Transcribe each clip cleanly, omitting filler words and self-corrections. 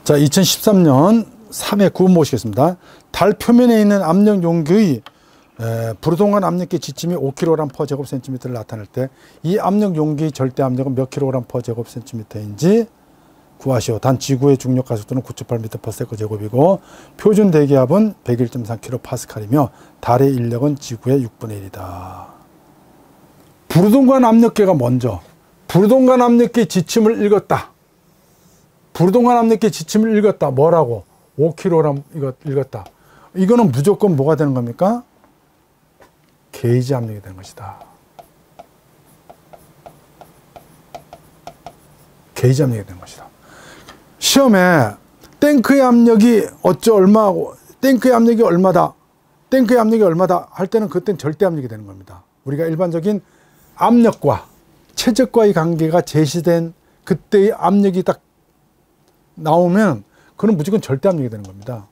자, 2013년 3회 9분 모시겠습니다. 달 표면에 있는 압력 용기의 부르동간 압력계 지침이 5kg/제곱센티미터를 나타낼 때 이 압력 용기의 절대 압력은 몇 kg/제곱센티미터인지 구하시오. 단 지구의 중력 가속도는 9.8m/s 제곱이고 표준 대기압은 101.3kPa이며 달의 인력은 지구의 6분의 1이다. 부르동간 압력계가 먼저 부르동간 압력계 지침을 읽었다. 부르동간 압력계 지침을 읽었다. 뭐라고? 5kg 이거 읽었다. 이거는 무조건 뭐가 되는 겁니까? 게이지 압력이 되는 것이다. 게이지 압력이 되는 것이다. 시험에 탱크의 압력이 얼마고 탱크의 압력이 얼마다, 탱크의 압력이 얼마다 할 때는 그때는 절대 압력이 되는 겁니다. 우리가 일반적인 압력과 최적과의 관계가 제시된 그때의 압력이 딱 나오면 그건 무조건 절대 압력이 되는 겁니다.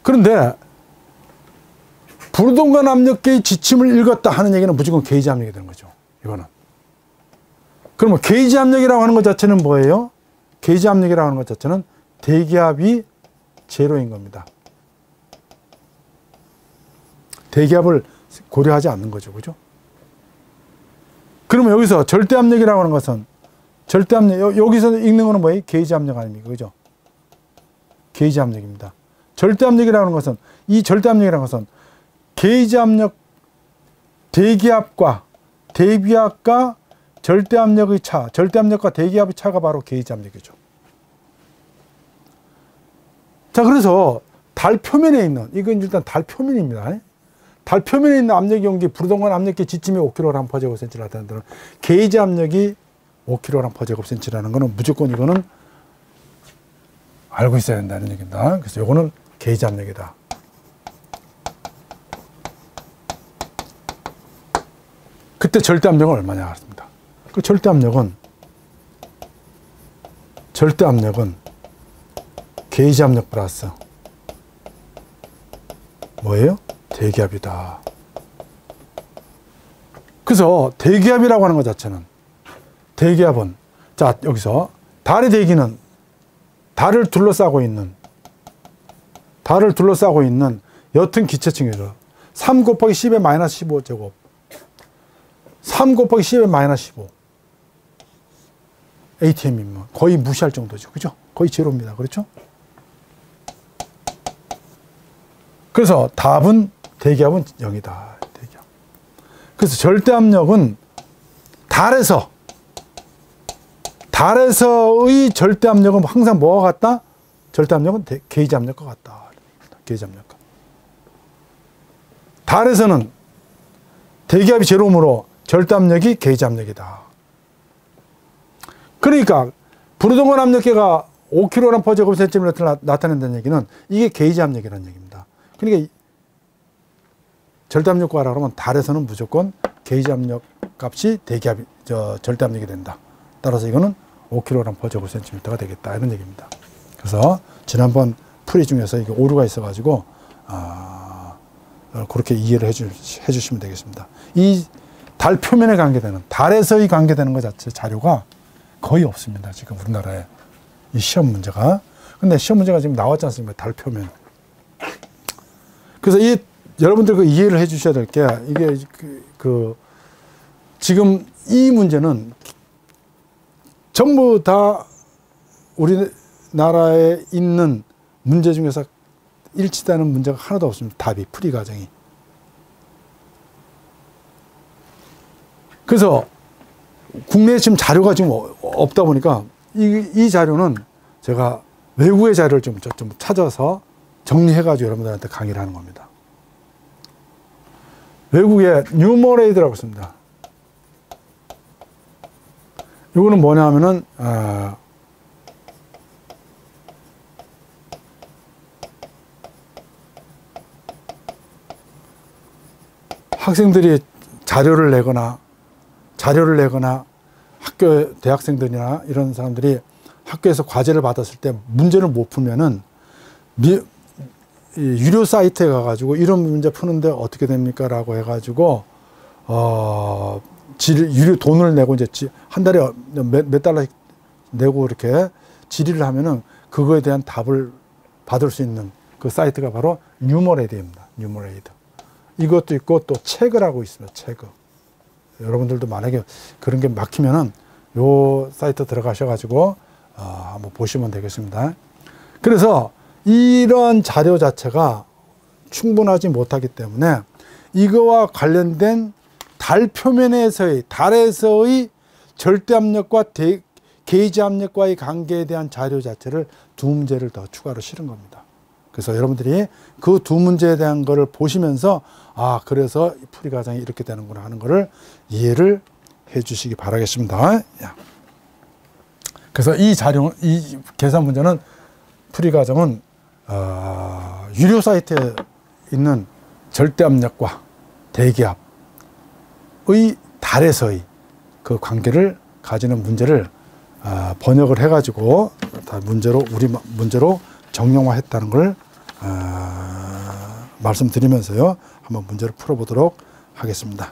그런데 부르동간 압력계의 지침을 읽었다 하는 얘기는 무조건 게이지 압력이 되는 거죠. 이거는. 그러면 게이지 압력이라고 하는 것 자체는 뭐예요? 게이지 압력이라고 하는 것 자체는 대기압이 제로인 겁니다. 대기압을 고려하지 않는 거죠. 그죠? 그러면 여기서 절대 압력이라고 하는 것은 절대 압력, 여기서 읽는 거는 뭐예요? 게이지 압력 아닙니까? 그죠? 게이지 압력입니다. 절대 압력이라고 하는 것은, 이 절대 압력이라는 것은 게이지 압력, 대기압과 절대 압력의 차, 절대 압력과 대기압의 차가 바로 게이지 압력이죠. 자, 그래서 달 표면에 있는, 이건 일단 달 표면입니다. 달 표면에 있는 압력 용기, 부르동간 압력계 지침이 5kg/제곱센티미터를 나타내는 데는 게이지 압력이 5kg/제곱센티미터라는 거는 무조건 이거는 알고 있어야 된다는 얘기입니다. 그래서 이거는 게이지 압력이다. 그때 절대 압력은 얼마냐 그랬습니다. 그 절대 압력은 게이지 압력 플러스 뭐예요? 대기압이다. 그래서 대기압이라고 하는 것 자체는, 대기압은, 자, 여기서 달의 대기는 달을 둘러싸고 있는 옅은 기체층이죠. 3 곱하기 10의 마이너스 15 제곱, 3 곱하기 10의 마이너스 15 ATM이면 거의 무시할 정도죠. 그죠? 거의 제로입니다. 그렇죠? 그래서 답은 대기압은 0이다. 대기압. 그래서 절대 압력은 달에서의 절대 압력은 항상 뭐와 같다? 절대 압력은 게이지 압력과 같다. 게이지 압력과. 달에서는 대기압이 제로므로 절대 압력이 게이지 압력이다. 그러니까 부르동간 압력계가 5kg/제곱센티미터를 나타낸다는 얘기는 이게 게이지 압력이라는 얘기입니다. 그러니까 절대 압력 구하라 그러면 달에서는 무조건 게이지 압력 값이 절대 압력이 된다. 따라서 이거는 5kg/제곱센티미터가 되겠다. 이런 얘기입니다. 그래서 지난번 풀이 중에서 이게 오류가 있어가지고 그렇게 이해를 해주시면 되겠습니다. 이 달 표면에 관계되는, 달에서의 관계되는 것 자체 자료가 거의 없습니다. 지금 우리나라에 이 시험 문제가. 근데 시험 문제가 지금 나왔지 않습니까? 달 표면. 그래서 여러분들 그 이해를 해 주셔야 될 게, 이게 지금 이 문제는 전부 다 우리나라에 있는 문제 중에서 일치되는 문제가 하나도 없습니다. 답이, 풀이 과정이. 그래서 국내에 지금 자료가 지금 없다 보니까 이 자료는 제가 외국의 자료를 좀 찾아서 정리해가지고 여러분들한테 강의를 하는 겁니다. 외국에 뉴머레이드라고 있습니다. 이거는 뭐냐 하면은, 학생들이 자료를 내거나 대학생들이나 이런 사람들이 학교에서 과제를 받았을 때 문제를 못 풀면은 유료 사이트에 가가지고 이런 문제 푸는데 어떻게 됩니까? 라고 해가지고 유료 돈을 내고 이제 한 달에 몇 달러씩 내고 이렇게 질의를 하면은 그거에 대한 답을 받을 수 있는 그 사이트가 바로 뉴머레이드입니다. 뉴머레이드. 이것도 있고 또 책을 하고 있습니다. 책을. 여러분들도 만약에 그런 게 막히면은 요 사이트 들어가셔가지고 한번 보시면 되겠습니다. 그래서 이런 자료 자체가 충분하지 못하기 때문에 이거와 관련된 달 표면에서의 달에서의 절대 압력과 게이지 압력과의 관계에 대한 자료 자체를 두 문제를 더 추가로 실은 겁니다. 그래서 여러분들이 그 두 문제에 대한 거를 보시면서 그래서 풀이 과정이 이렇게 되는구나 하는 거를 이해를 해 주시기 바라겠습니다. 그래서 이 계산 문제는 풀이 과정은 유료 사이트에 있는 절대 압력과 대기압의 달에서의 그 관계를 가지는 문제를 번역을 해가지고 다 우리 문제로 정형화했다는 걸 말씀드리면서요. 한번 문제를 풀어보도록 하겠습니다.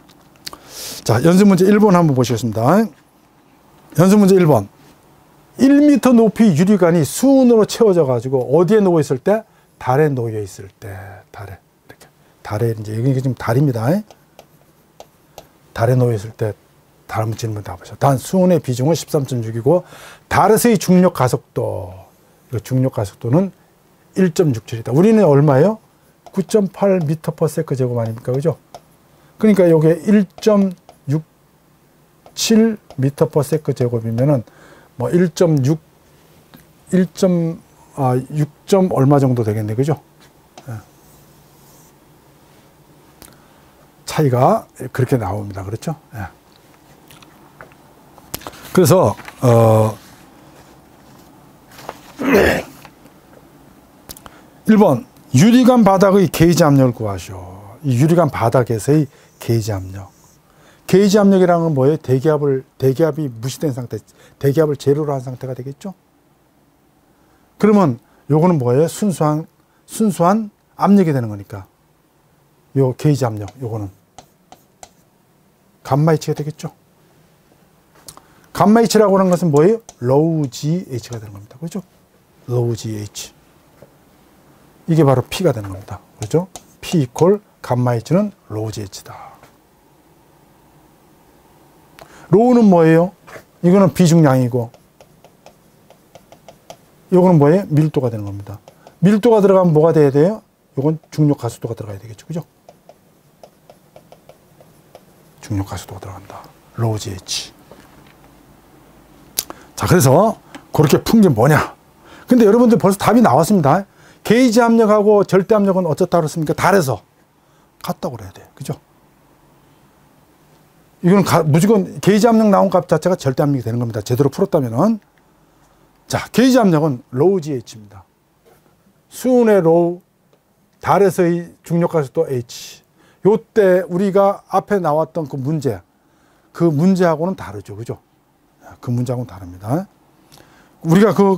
자, 연습 문제 1번 한번 보시겠습니다. 연습 문제 1번. 1m 높이 유리관이 수은으로 채워져 가지고 어디에 놓여 있을 때? 달에 놓여 있을 때. 달에 이제 여기 지금 달입니다. 달에 놓여 있을 때 다음 질문 답하셔. 단 수은의 비중은 13.6이고 달에서의 중력 가속도. 이 중력 가속도는 1.67이다. 우리는 얼마예요? 9.8m/s 제곱 아닙니까? 그죠? 그러니까 이게 1.67m/s 제곱이면은 뭐 6점 얼마 정도 되겠네. 그죠? 차이가 그렇게 나옵니다. 그렇죠? 그래서 1번 유리관 바닥의 게이지 압력을 구하시오. 이 유리관 바닥에서의 게이지 압력. 게이지 압력이라는 건 뭐예요? 대기압이 무시된 상태, 대기압을 제로로 한 상태가 되겠죠? 그러면 요거는 뭐예요? 순수한 압력이 되는 거니까. 요 게이지 압력, 요거는 감마 H가 되겠죠? 감마 H라고 하는 것은 뭐예요? 로우 GH가 되는 겁니다. 그렇죠? 로우 GH. 이게 바로 P가 되는 겁니다. 그렇죠? P 이퀄 감마 H는 로우 GH다. 로우는 뭐예요? 이거는 비중량이고, 이거는 뭐예요? 밀도가 되는 겁니다. 밀도가 들어가면 뭐가 돼야 돼요? 이건 중력 가속도가 들어가야 되겠죠. 그죠? 중력 가속도가 들어간다. 로우 GH. 자, 그래서 그렇게 푼 게 뭐냐? 근데 여러분들 벌써 답이 나왔습니다. 게이지 압력하고 절대 압력은 어떻다 그랬습니까? 달에서 같다고 그래야 돼요. 그죠? 이거는 무조건 게이지 압력 나온 값 자체가 절대 압력이 되는 겁니다. 제대로 풀었다면은. 자, 게이지 압력은 로우 GH입니다. 수은의 로우, 달에서의 중력 가속도 H. 요때 우리가 앞에 나왔던 그 문제하고는 다르죠. 그죠? 그 문제하고는 다릅니다. 우리가 그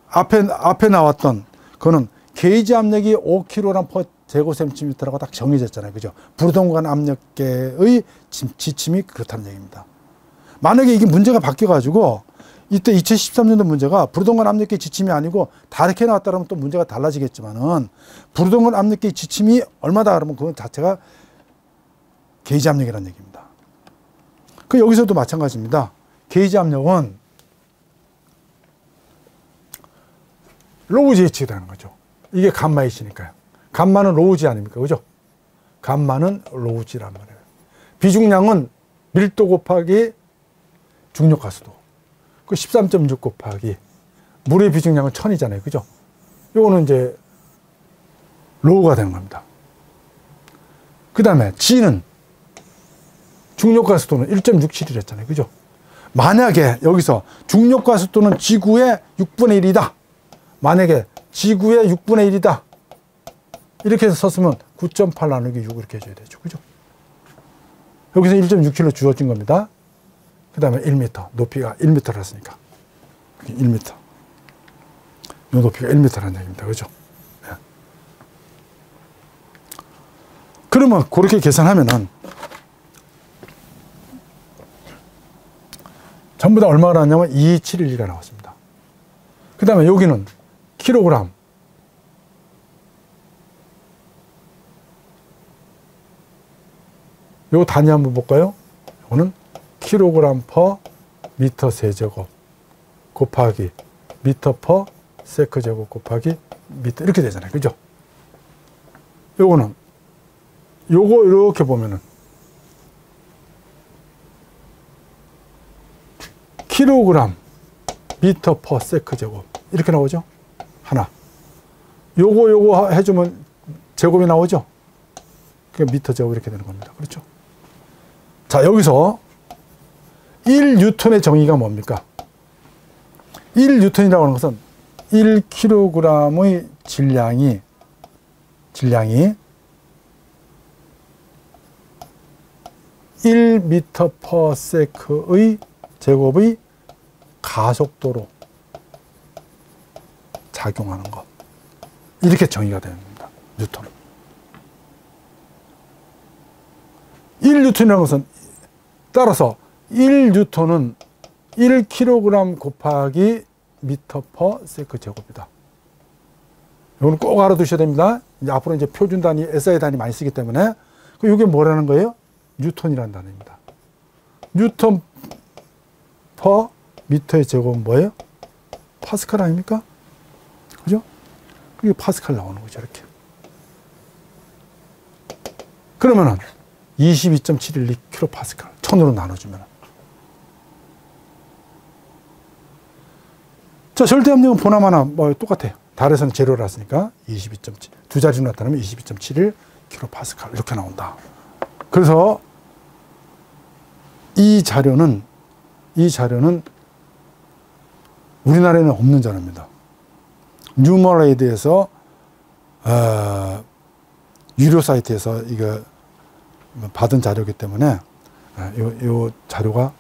앞에 나왔던 그거는 게이지 압력이 5kg/제곱센티미터라고 딱 정해졌잖아요. 그죠? 부르동관 압력계의 지침이 그렇다는 얘기입니다. 만약에 이게 문제가 바뀌어가지고 이때 2013년도 문제가 부르동관 압력계 지침이 아니고 다르게 나왔다 그러면 또 문제가 달라지겠지만은 부르동관 압력계 지침이 얼마다 그러면 그건 자체가 게이지 압력이라는 얘기입니다. 그 여기서도 마찬가지입니다. 게이지 압력은 로우 GH라는 거죠. 이게 감마 H니까요. 감마는 로우 G 아닙니까? 그죠? 감마는 로우 G란 말이에요. 비중량은 밀도 곱하기 중력 가속도. 그 13.6 곱하기 물의 비중량은 1000이잖아요. 그죠? 요거는 이제 로우가 되는 겁니다. 그 다음에 G는 중력 가속도는 1.67이라 했잖아요. 그죠? 만약에 여기서 중력 가속도는 지구의 6분의 1이다. 만약에 지구의 6분의 1이다. 이렇게 해서 썼으면 9.8 나누기 6 이렇게 해줘야 되죠. 그죠? 여기서 1.6km 주어진 겁니다. 그 다음에 1m. 높이가 1m를 했으니까. 1m. 이 높이가 1m라는 얘기입니다. 그죠? 네. 그러면 그렇게 계산하면은 전부 다 얼마가 나왔냐면 2712가 나왔습니다. 그 다음에 여기는 킬로그램. 요 단위 한번 볼까요? 이거는 킬로그램 퍼 미터 세제곱 곱하기 미터 퍼 세크 제곱 곱하기 미터 이렇게 되잖아요. 그죠? 요거는 요거 이렇게 보면은 킬로그램 미터 퍼 세크 제곱 이렇게 나오죠? 하나. 요거 해주면 제곱이 나오죠? 그게 미터 제곱 이렇게 되는 겁니다. 그렇죠? 자, 여기서 1뉴턴의 정의가 뭡니까? 1뉴턴이라고 하는 것은 1kg의 질량이 1m/s의 제곱의 가속도로 작용하는 것. 이렇게 정의가 됩니다. 뉴턴은. 1뉴턴이라는 것은 따라서 1뉴턴은 1kg 곱하기 m/s 제곱이다. 이거는 꼭 알아두셔야 됩니다. 이제 앞으로 이제 표준 단위, SI 단위 많이 쓰기 때문에. 이게 뭐라는 거예요? 뉴턴이라는 단어입니다. 뉴턴 퍼 미터의 제곱은 뭐예요? 파스칼 아닙니까? 그죠? 이게 파스칼 나오는 거죠, 이렇게. 그러면은 22.712kPa 1000으로 나눠주면. 자, 절대압력은 보나마나 뭐 똑같아요. 달에서는 제로라으니까 22.7, 두 자리로 나타나면 22.71kPa 이렇게 나온다. 그래서 이 자료는 우리나라에는 없는 자료입니다. 뉴머레이드에서 유료 사이트에서 이거 받은 자료이기 때문에 이 자료가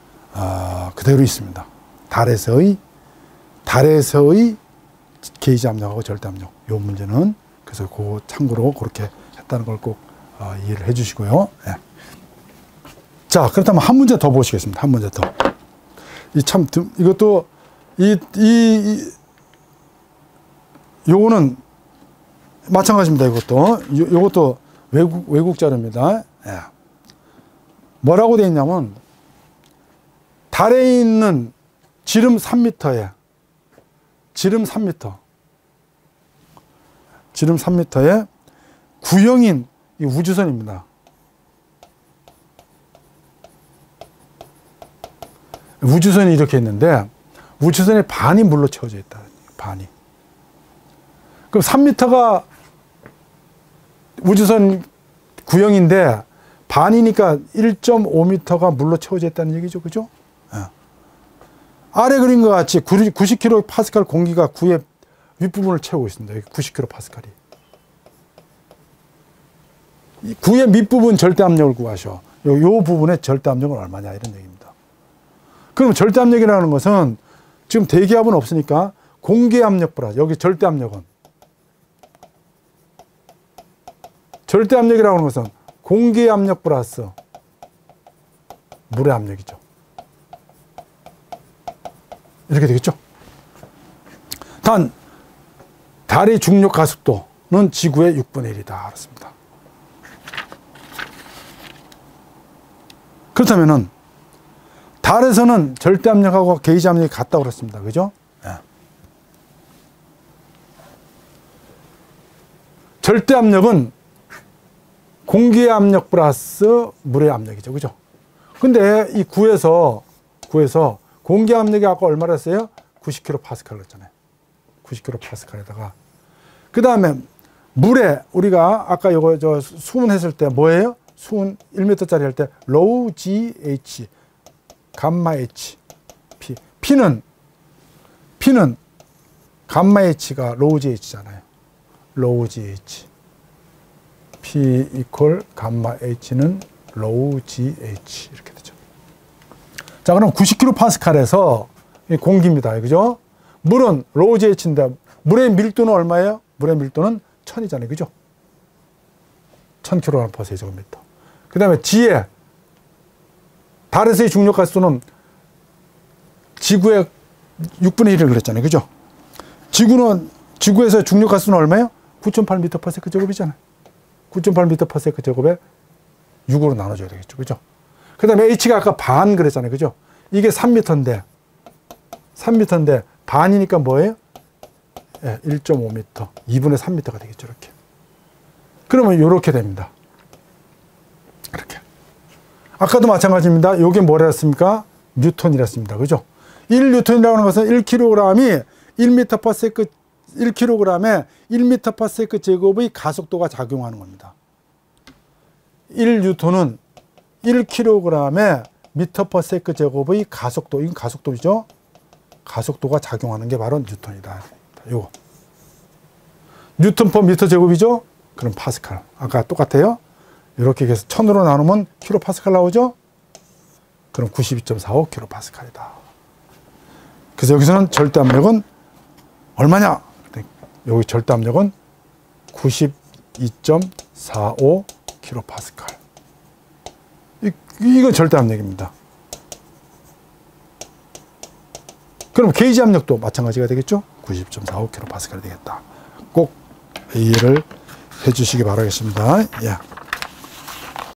그대로 있습니다. 달에서의 게이지 압력하고 절대 압력 이 문제는 그래서 그 참고로 그렇게 했다는 걸 꼭 이해를 해주시고요. 네. 자, 그렇다면 한 문제 더 보시겠습니다. 한 문제 더. 이것도 요거는 마찬가지입니다. 요것도 외국 자료입니다. 예. 뭐라고 되어 있냐면 달에 있는 지름 3m에 지름 3m에 구형인 이 우주선입니다. 우주선이 이렇게 있는데 우주선의 반이 물로 채워져 있다. 반이. 그럼 3m가 우주선 구형인데 반이니까 1.5m가 물로 채워져 있다는 얘기죠. 그죠? 예. 아래 그린 것 같이 90kPa 공기가 구의 윗부분을 채우고 있습니다. 여기 90kPa이. 구의 밑부분 절대압력을 구하셔. 요 부분의 절대압력은 얼마냐 이런 얘기입니다. 그럼 절대압력이라는 것은 지금 대기압은 없으니까 공기압력 플러스 여기 절대압력은 절대압력이라고 하는 것은 공기압력 플러스 물의 압력이죠. 이렇게 되겠죠. 단 달의 중력 가속도는 지구의 6분의 1이다. 그렇습니다. 그렇다면은 달에서는 절대압력하고 게이지 압력이 같다고 그랬습니다. 그죠? 네. 절대압력은 공기의 압력 플러스 물의 압력이죠. 그죠? 근데 이 구에서 공기 압력이 아까 얼마나 했어요? 90kPa 그랬잖아요. 90kPa에다가 그 다음에 물에 우리가 아까 이거 수은 했을 때 뭐예요? 수은 1m짜리 할 때 low GH 감마 H P는 감마 H가 low GH잖아요. low GH P 이퀄 감마 H는 low GH 이렇게 되죠. 자, 그럼 90kPa에서 공기입니다. 그죠? 물은 low GH인데 물의 밀도는 얼마예요? 물의 밀도는 1000이잖아요. 그죠? 1000kg/s 제곱미터. 그 다음에 G에 달에서의 중력 가속도는 지구의 6분의 1을 그랬잖아요. 그죠? 지구에서 중력가스는 얼마예요? 9.8m/s 제곱이잖아요. 9.8m/s 제곱에 6으로 나눠줘야 되겠죠. 그죠? 그 다음에 H가 아까 반 그랬잖아요. 그죠? 이게 3m인데 반이니까 뭐예요? 1.5m, 2분의 3m가 되겠죠. 이렇게. 그러면 이렇게 됩니다. 이렇게. 아까도 마찬가지입니다. 이게 뭐라 했습니까? 뉴턴이랬습니다. 그죠? 1뉴턴이라고 하는 것은 1kg이 1m/s, 1kg에 1m/s 제곱의 가속도가 작용하는 겁니다. 1뉴턴은 1kg에 m/s 제곱의 가속도, 이건 가속도죠? 가속도가 작용하는 게 바로 뉴턴이다. 요거. 뉴턴 퍼 미터 제곱이죠? 그럼 파스칼. 아까 똑같아요. 이렇게 해서 1000으로 나누면 킬로파스칼 나오죠? 그럼 92.45 킬로파스칼이다. 그래서 여기서는 절대 압력은 얼마냐? 여기 절대 압력은 92.45 킬로파스칼. 이건 절대 압력입니다. 그럼 게이지 압력도 마찬가지가 되겠죠? 90.45 킬로파스칼이 되겠다. 꼭 이해를 해 주시기 바라겠습니다. 예.